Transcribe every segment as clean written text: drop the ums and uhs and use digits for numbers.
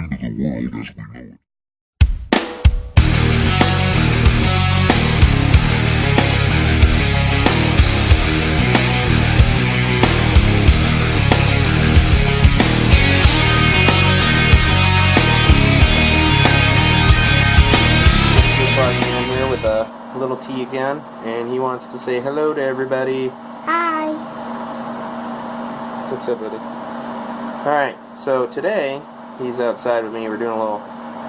end of the world as we know it. Man here with a little T again, and he wants to say hello to everybody. Hi. What's up, buddy? Alright, so today he's outside with me. We're doing a little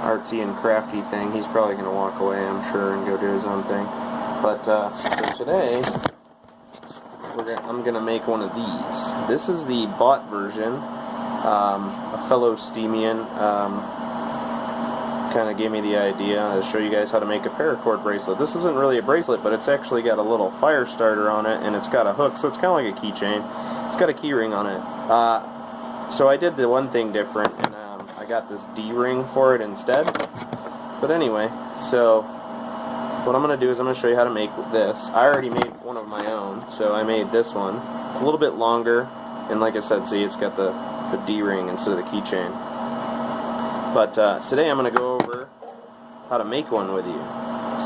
artsy and crafty thing. He's probably going to walk away, I'm sure, and go do his own thing. But so today I'm going to make one of these. This is the bought version. A fellow Steamian kind of gave me the idea to show you guys how to make a paracord bracelet. This isn't really a bracelet, but it's actually got a little fire starter on it, and it's got a hook, so it's kind of like a keychain. It's got a key ring on it. So I did the one thing different, and I got this D-ring for it instead. But anyway, so what I'm going to do is I'm going to show you how to make this. I already made one of my own, so I made this one. It's a little bit longer, and like I said, see, it's got the D-ring instead of the keychain. But today I'm going to go over how to make one with you.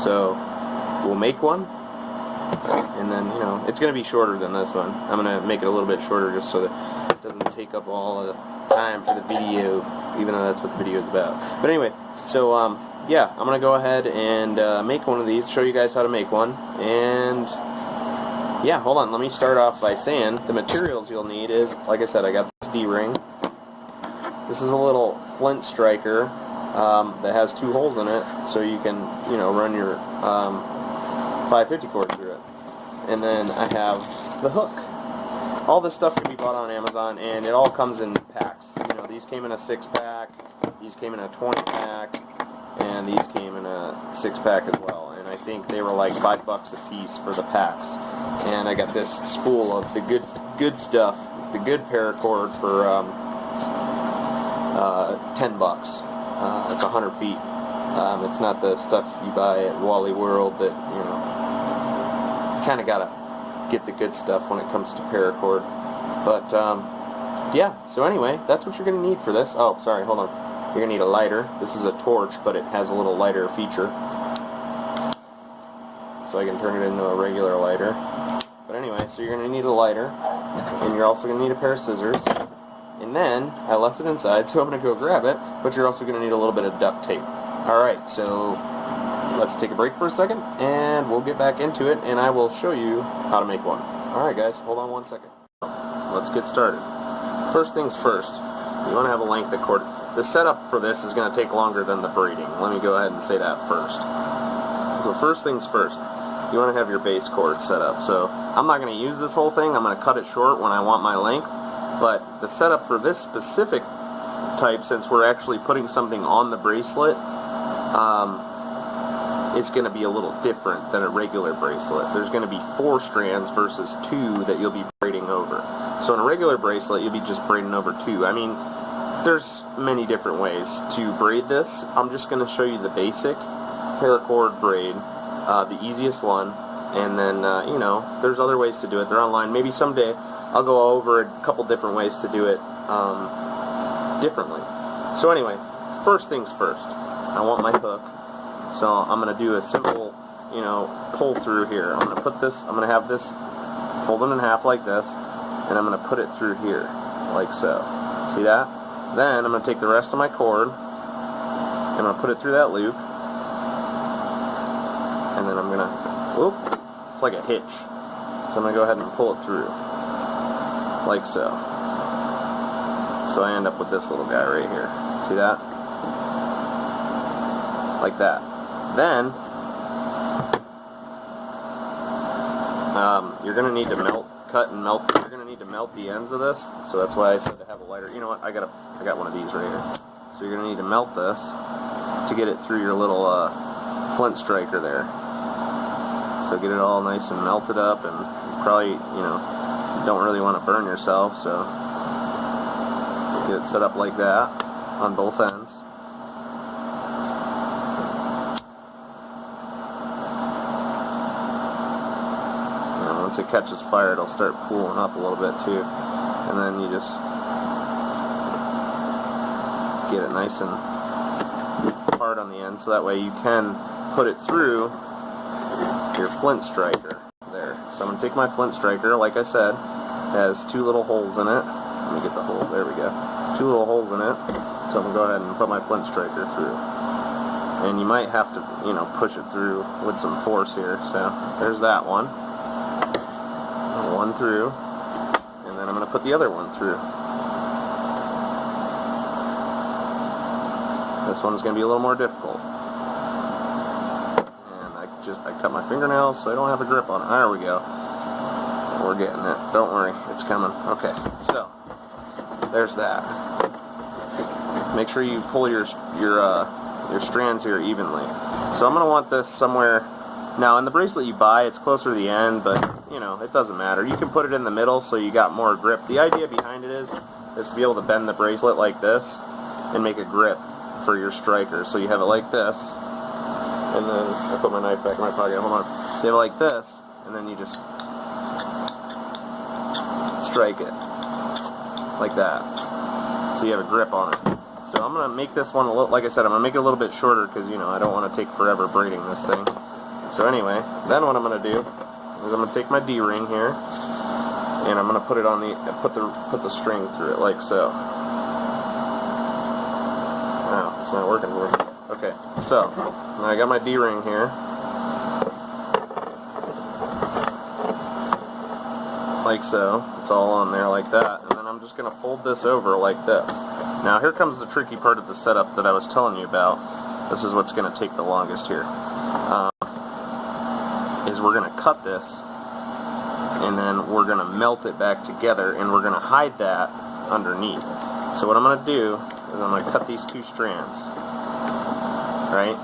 So we'll make one, and then, you know, it's going to be shorter than this one. I'm going to make it a little bit shorter just so that it doesn't take up all the time for the video, even though that's what the video is about. But anyway, so yeah, I'm going to go ahead and make one of these, show you guys how to make one. And yeah, hold on, let me start off by saying the materials you'll need is, like I said, I got this D-ring. This is a little flint striker that has 2 holes in it, so you can, you know, run your 550 cord through it. And then I have the hook. All this stuff can be bought on Amazon, and it all comes in packs. You know, these came in a 6-pack, these came in a 20-pack, and these came in a 6-pack as well. And I think they were like $5 a piece for the packs. And I got this spool of the good stuff, the good paracord for $10. It's 100 feet. It's not the stuff you buy at Wally World that, you know, you kind of gotta get the good stuff when it comes to paracord. But yeah, so anyway, that's what you're gonna need for this. Oh, sorry, hold on. You're gonna need a lighter. This is a torch, but it has a little lighter feature, so I can turn it into a regular lighter. But anyway, so you're gonna need a lighter, and you're also gonna need a pair of scissors. And then, I left it inside, so I'm going to go grab it, but you're also going to need a little bit of duct tape. Alright, so let's take a break for a second, and we'll get back into it, and I will show you how to make one. Alright guys, hold on one second. Let's get started. First things first, you want to have a length of cord. The setup for this is going to take longer than the braiding. Let me go ahead and say that first. So first things first, you want to have your base cord set up. So I'm not going to use this whole thing, I'm going to cut it short when I want my length. But the setup for this specific type, since we're actually putting something on the bracelet, it's going to be a little different than a regular bracelet. There's going to be 4 strands versus 2 that you'll be braiding over. So in a regular bracelet, you'll be just braiding over 2. I mean, there's many different ways to braid this. I'm just going to show you the basic paracord braid, the easiest one, and then, you know, there's other ways to do it. They're online. Maybe someday I'll go over a couple different ways to do it differently. So anyway, first things first, I want my hook. So I'm going to do a simple, you know, pull through here. I'm going to put this, I'm going to have this folded in half like this, and I'm going to put it through here, like so. See that? Then I'm going to take the rest of my cord, and I'm going to put it through that loop, and then I'm going to, whoop, it's like a hitch. So I'm going to go ahead and pull it through, like so. So I end up with this little guy right here. See that? Like that. Then you're gonna need to cut and melt. You're gonna need to melt the ends of this. So that's why I said to have a lighter. You know what? I got one of these right here. So you're gonna need to melt this to get it through your little flint striker there. So get it all nice and melted up, and you probably, you know, don't really want to burn yourself, so get it set up like that on both ends. Once it catches fire, it'll start pooling up a little bit too, and then you just get it nice and hard on the end, so that way you can put it through your flint striker there. So I'm going to take my flint striker, like I said, has 2 little holes in it. Let me get the hole, there we go. 2 little holes in it, so I'm going to go ahead and put my flint striker through. And you might have to, you know, push it through with some force here. So there's that one. One through, and then I'm going to put the other one through. This one's going to be a little more difficult. And I cut my fingernails so I don't have a grip on it. There we go. We're getting it. Don't worry, it's coming. Okay, so there's that. Make sure you pull your strands here evenly. So I'm going to want this somewhere. Now in the bracelet you buy, it's closer to the end, but you know, it doesn't matter. You can put it in the middle so you got more grip. The idea behind it is to be able to bend the bracelet like this and make a grip for your striker. So you have it like this, and then I put my knife back in my pocket. Hold on. So you have it like this, and then you just strike it like that. So you have a grip on it. So I'm gonna make this one a little, like I said, I'm gonna make it a little bit shorter because you know I don't want to take forever braiding this thing. So anyway, then what I'm gonna do is I'm gonna take my D-ring here, and I'm gonna put it on the put the string through it like so. Wow, it's not working for me. Okay, so now I got my D-ring here, like so. It's all on there like that, and then I'm just gonna fold this over like this. Now here comes the tricky part of the setup that I was telling you about. This is what's gonna take the longest here. Is we're going to cut this, and then we're going to melt it back together, and we're going to hide that underneath. So what I'm going to do is I'm going to cut these 2 strands, right?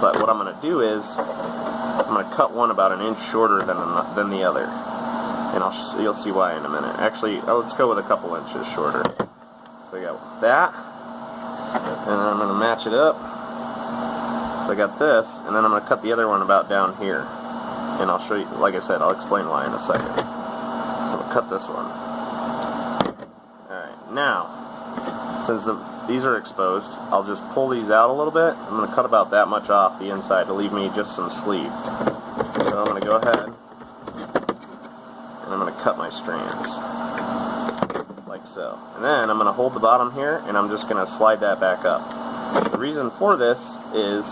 But what I'm going to do is I'm going to cut one about an inch shorter than the other, and you'll see why in a minute. Actually, let's go with a couple inches shorter. So I got that, and then I'm going to match it up. So I got this, and then I'm going to cut the other one about down here. And I'll show you, like I said, I'll explain why in a second. So I'm going to cut this one. Alright, now, since these are exposed, I'll just pull these out a little bit. I'm going to cut about that much off the inside to leave me just some sleeve. So I'm going to go ahead, and I'm going to cut my strands. Like so. And then I'm going to hold the bottom here, and I'm just going to slide that back up. The reason for this is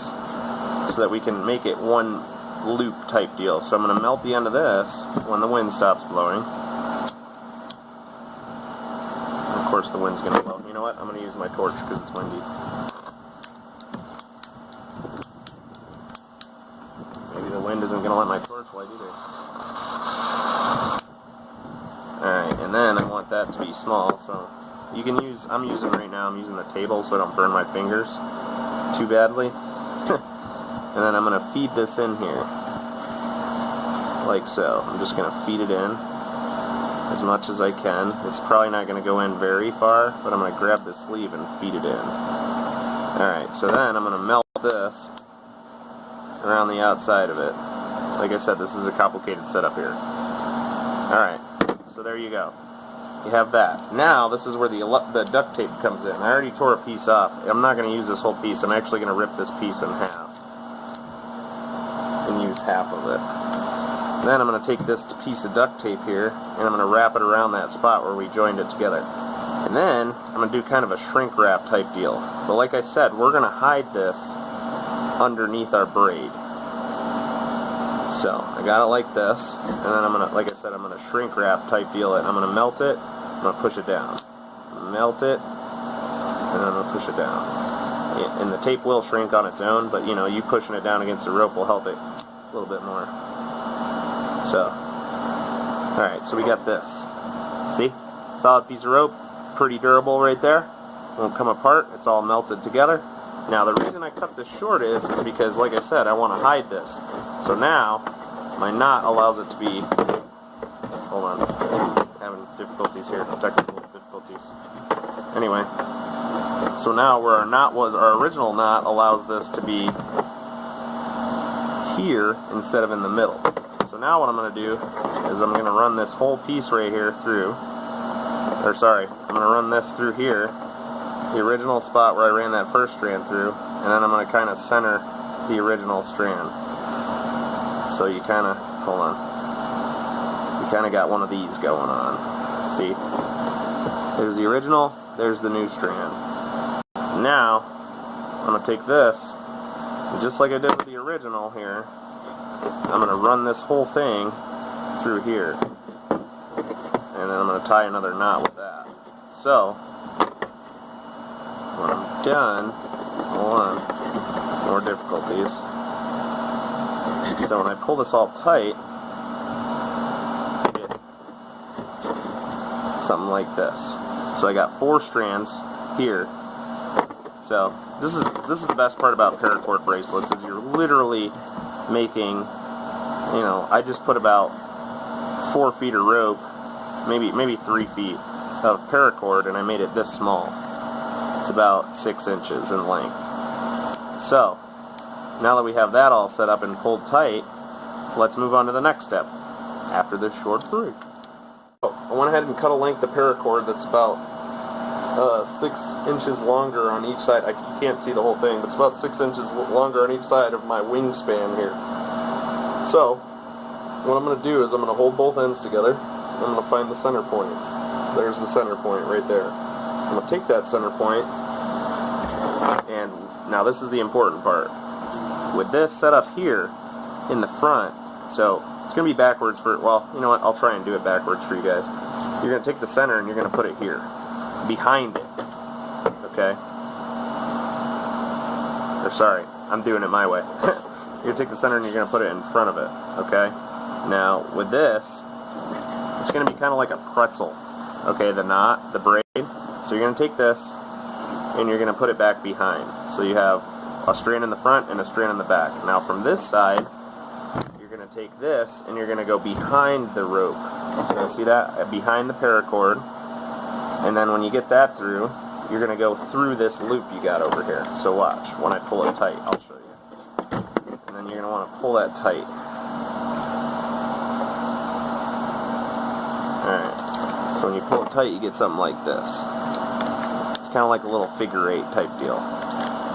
so that we can make it one loop type deal. So I'm going to melt the end of this when the wind stops blowing. And of course the wind's going to blow. You know what? I'm going to use my torch because it's windy. Maybe the wind isn't going to let my torch light either. Alright, and then I want that to be small, so you can use, I'm using the table so I don't burn my fingers too badly. And then I'm going to feed this in here, like so. I'm just going to feed it in as much as I can. It's probably not going to go in very far, but I'm going to grab the sleeve and feed it in. Alright, so then I'm going to melt this around the outside of it. Like I said, this is a complicated setup here. Alright, so there you go. You have that. Now, this is where the duct tape comes in. I already tore a piece off. I'm not going to use this whole piece. I'm actually going to rip this piece in half and use half of it. Then I'm going to take this piece of duct tape here, and I'm going to wrap it around that spot where we joined it together. And then I'm going to do kind of a shrink wrap type deal. But like I said, we're going to hide this underneath our braid. So I got it like this, and then I'm going to, like I said, I'm going to shrink wrap type deal it. And I'm going to melt it, I'm going to push it down. Melt it, and then I'm going to push it down. And the tape will shrink on its own, but you know, you pushing it down against the rope will help it a little bit more. So, alright, so we got this. See? Solid piece of rope. It's pretty durable right there. Won't come apart. It's all melted together. Now, the reason I cut this short is because, like I said, I want to hide this. So now, my knot allows it to be... Hold on. I'm having difficulties here. Technical difficulties. Anyway. So now where our knot was, our original knot allows this to be here instead of in the middle. So now what I'm going to do is I'm going to run this whole piece right here through, or sorry, I'm going to run this through here, the original spot where I ran that first strand through, and then I'm going to kind of center the original strand. So you kind of, hold on, you kind of got one of these going on. See? There's the original, there's the new strand. Now, I'm going to take this, and just like I did with the original here, I'm going to run this whole thing through here. And then I'm going to tie another knot with that. So, when I'm done, hold on, more difficulties. So when I pull this all tight, I get something like this. So I got 4 strands here. So this is the best part about paracord bracelets, is you're literally making, you know, I just put about 4 feet of rope, maybe 3 feet of paracord, and I made it this small. It's about 6 inches in length. So now that we have that all set up and pulled tight, let's move on to the next step after this short break. I went ahead and cut a length of paracord that's about 6 inches longer on each side. You can't see the whole thing, but it's about 6 inches longer on each side of my wingspan here. So what I'm going to do is I'm going to hold both ends together. I'm going to find the center point. There's the center point right there. I'm going to take that center point, and now this is the important part. With this set up here in the front, so it's going to be backwards for, well, you know what, I'll try and do it backwards for you guys. You're going to take the center and you're going to put it here, behind it, okay? Or sorry, I'm doing it my way. You're going to take the center and you're going to put it in front of it, okay? Now, with this, it's going to be kind of like a pretzel, okay, the knot, the braid. So you're going to take this and you're going to put it back behind. So you have a strand in the front and a strand in the back. Now from this side, you're going to take this and you're going to go behind the rope. So see that? Behind the paracord. And then when you get that through, you're going to go through this loop you got over here. So watch. When I pull it tight, I'll show you. And then you're going to want to pull that tight. Alright. So when you pull it tight, you get something like this. It's kind of like a little figure 8 type deal.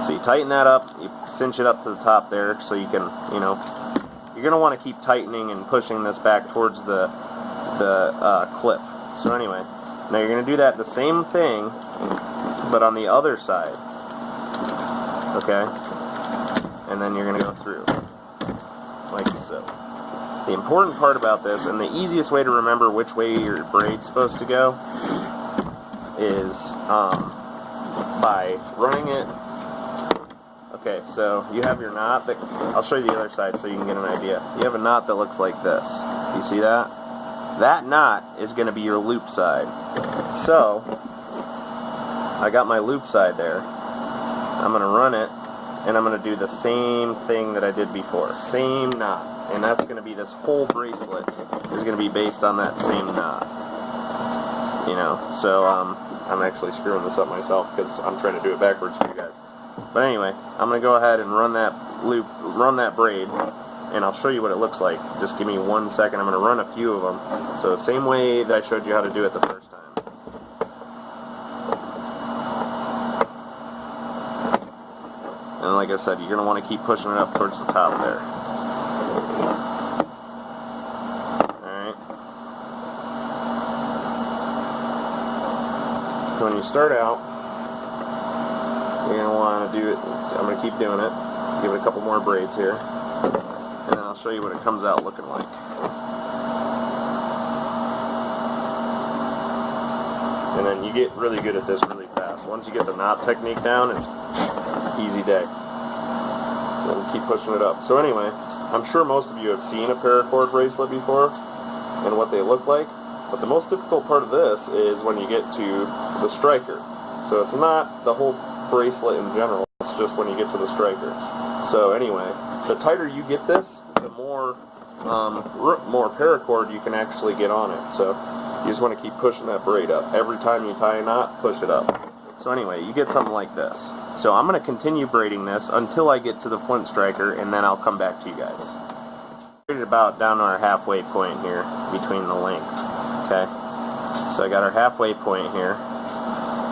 So you tighten that up, you cinch it up to the top there, so you can, you know, you're going to want to keep tightening and pushing this back towards the clip. So anyway, now you're going to do that the same thing, but on the other side. Okay? And then you're going to go through, like so. The important part about this, and the easiest way to remember which way your braid's supposed to go, is by running it. Okay, so you have your knot that, I'll show you the other side so you can get an idea. You have a knot that looks like this. You see that? That knot is going to be your loop side. So, I got my loop side there. I'm going to run it, and I'm going to do the same thing that I did before. Same knot. And that's going to be, this whole bracelet is going to be based on that same knot. You know, so I'm actually screwing this up myself because I'm trying to do it backwards for you guys. But anyway, I'm going to go ahead and run that loop, run that braid, and I'll show you what it looks like. Just give me 1 second. I'm going to run a few of them. So same way that I showed you how to do it the first time. And like I said, you're going to want to keep pushing it up towards the top there. Alright. So when you start out, you're going to want to do it, I'm going to keep doing it, give it a couple more braids here, and then I'll show you what it comes out looking like. And then you get really good at this really fast. Once you get the knot technique down, it's easy day. And keep pushing it up. So anyway, I'm sure most of you have seen a paracord bracelet before and what they look like, but the most difficult part of this is when you get to the striker. So it's not the whole bracelet in general, it's just when you get to the striker. So anyway, the tighter you get this, the more paracord you can actually get on it. So you just want to keep pushing that braid up. Every time you tie a knot, push it up. So anyway, you get something like this. So I'm going to continue braiding this until I get to the flint striker, and then I'll come back to you guys. Braided about down to our halfway point here between the length. Okay, so I got our halfway point here.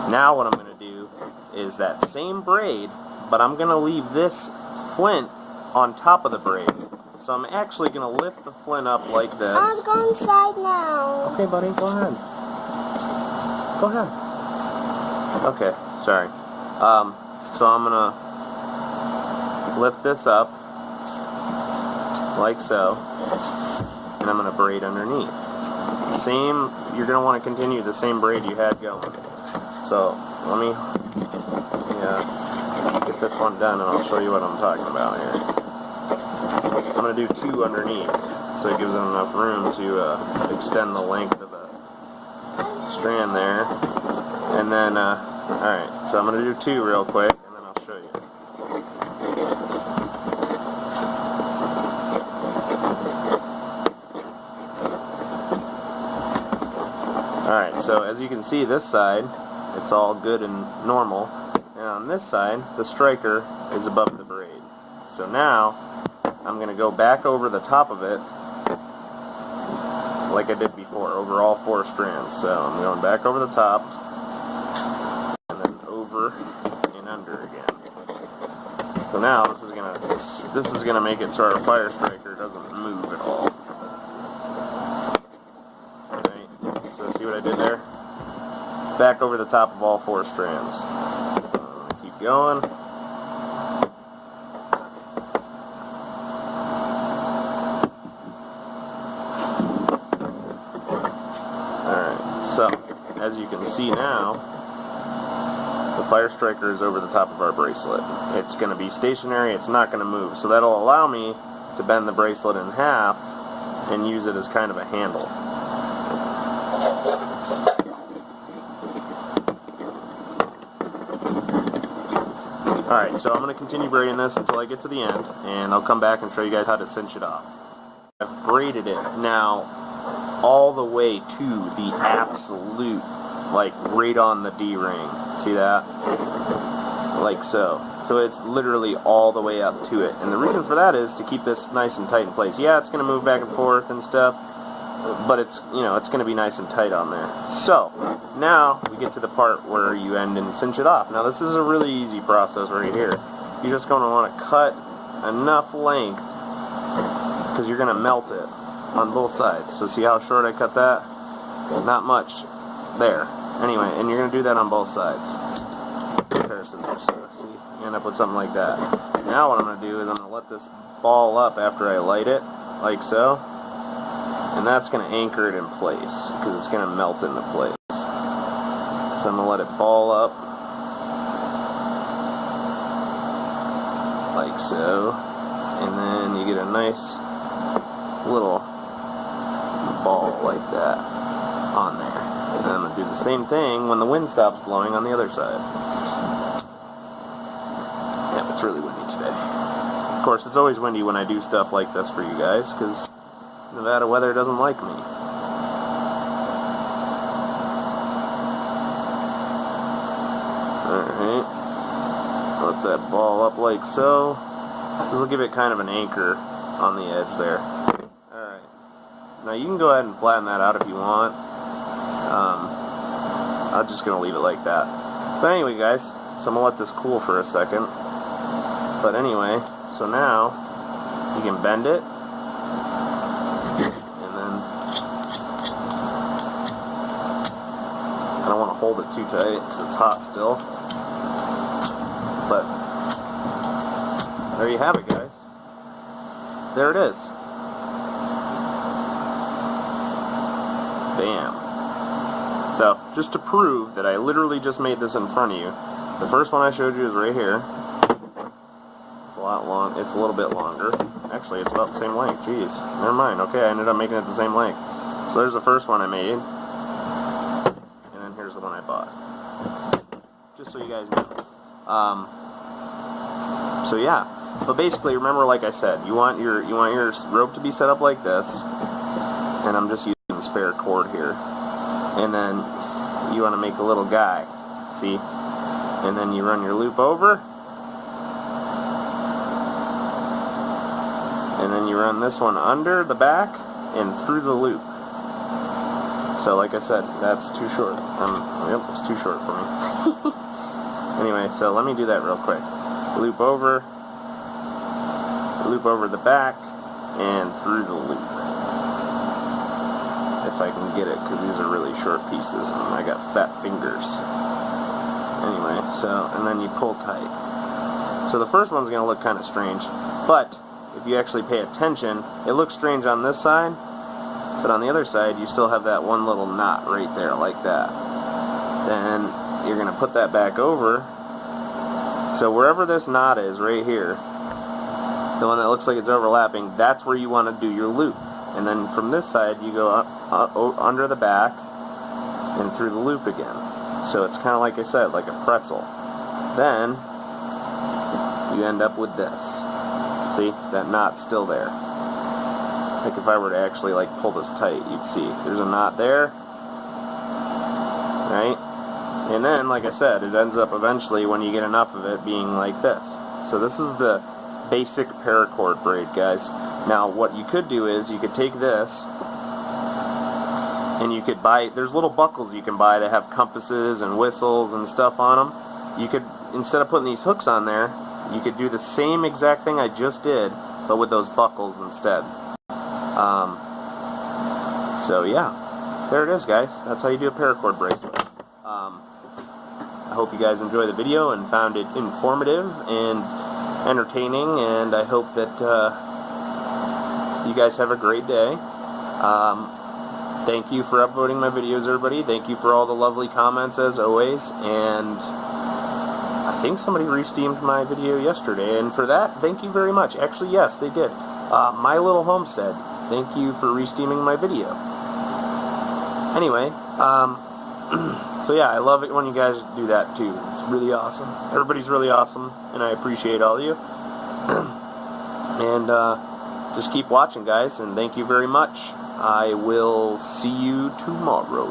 Now what I'm going to do is that same braid, but I'm going to leave this flint on top of the braid. So I'm actually going to lift the flint up like this. I'm going inside now. Okay, buddy, go ahead. Go ahead. Okay, sorry. So I'm going to lift this up like so, and I'm going to braid underneath. Same, you're going to want to continue the same braid you had going. So let me get this one done, and I'll show you what I'm talking about here. I'm going to do 2 underneath, so it gives it enough room to extend the length of the strand there. And then, alright, so I'm going to do 2 real quick, and then I'll show you. Alright, so as you can see, this side, it's all good and normal. And on this side, the striker is above the braid. So now, I'm going to go back over the top of it like I did before, over all 4 strands. So I'm going back over the top and then over and under again. So now this is gonna make it so our fire striker doesn't move at all. Alright, so see what I did there? Back over the top of all 4 strands. So I'm going to keep going. So, as you can see now, the fire striker is over the top of our bracelet. It's going to be stationary, it's not going to move. So that'll allow me to bend the bracelet in half and use it as kind of a handle. Alright, so I'm going to continue braiding this until I get to the end, and I'll come back and show you guys how to cinch it off. I've braided it now all the way to the absolute, like right on the D-ring. See that? Like so. So it's literally all the way up to it. And the reason for that is to keep this nice and tight in place. Yeah, it's going to move back and forth and stuff, but it's, you know, it's going to be nice and tight on there. So, now we get to the part where you end and cinch it off. Now this is a really easy process right here. You're just going to want to cut enough length because you're going to melt it on both sides. So see how short I cut that? Not much. There. Anyway, and you're going to do that on both sides. Pair of scissors. So, see? You end up with something like that. Now what I'm going to do is I'm going to let this ball up after I light it, like so. And that's going to anchor it in place, because it's going to melt into place. So I'm going to let it ball up, like so. And then you get a nice little ball like that on there. And then I'm going to do the same thing when the wind stops blowing on the other side. Yeah, it's really windy today. Of course, it's always windy when I do stuff like this for you guys, because Nevada weather doesn't like me. Alright. Let that ball up like so. This will give it kind of an anchor on the edge there. Alright. Now you can go ahead and flatten that out if you want. I'm just going to leave it like that. But anyway guys, so I'm going to let this cool for a second. But anyway, so now you can bend it. And then I don't want to hold it too tight because it's hot still. But there you have it guys. There it is. Bam. So, just to prove that I literally just made this in front of you, the first one I showed you is right here. It's a lot long, it's a little bit longer. Actually, it's about the same length. Jeez, never mind. Okay, I ended up making it the same length. So there's the first one I made. And then here's the one I bought. Just so you guys know. So yeah. But basically, remember, like I said, you want your rope to be set up like this, and I'm just using spare cord here. And then you want to make a little guy, see? And then you run your loop over, and then you run this one under the back and through the loop. So, like I said, that's too short. Yep, it's too short for me. Anyway, so let me do that real quick. Loop over the back, and through the loop. If I can get it, because these are really short pieces, and I got fat fingers. Anyway, so, and then you pull tight. So the first one's going to look kind of strange, but if you actually pay attention, it looks strange on this side, but on the other side, you still have that one little knot right there, like that. Then you're going to put that back over. So wherever this knot is, right here, the one that looks like it's overlapping, that's where you want to do your loop. And then from this side, you go up under the back and through the loop again. So it's kind of like I said, like a pretzel. Then you end up with this. See, that knot's still there. Like if I were to actually like pull this tight, you'd see there's a knot there, right? And then, like I said, it ends up eventually, when you get enough of it, being like this. So this is the basic paracord braid, guys. Now what you could do is you could take this and you could buy, there's little buckles you can buy that have compasses and whistles and stuff on them. You could, instead of putting these hooks on there, you could do the same exact thing I just did, but with those buckles instead. So yeah, there it is, guys. That's how you do a paracord bracelet. I hope you guys enjoyed the video and found it informative and entertaining, and I hope that you guys have a great day. Thank you for upvoting my videos, everybody. Thank you for all the lovely comments, as always, and I think somebody re-steamed my video yesterday, and for that, thank you very much. Actually, yes, they did. My Little Homestead, thank you for re-steaming my video. Anyway, so yeah, I love it when you guys do that too. It's really awesome. Everybody's really awesome, and I appreciate all of you. And just keep watching, guys, and thank you very much. I will see you tomorrow.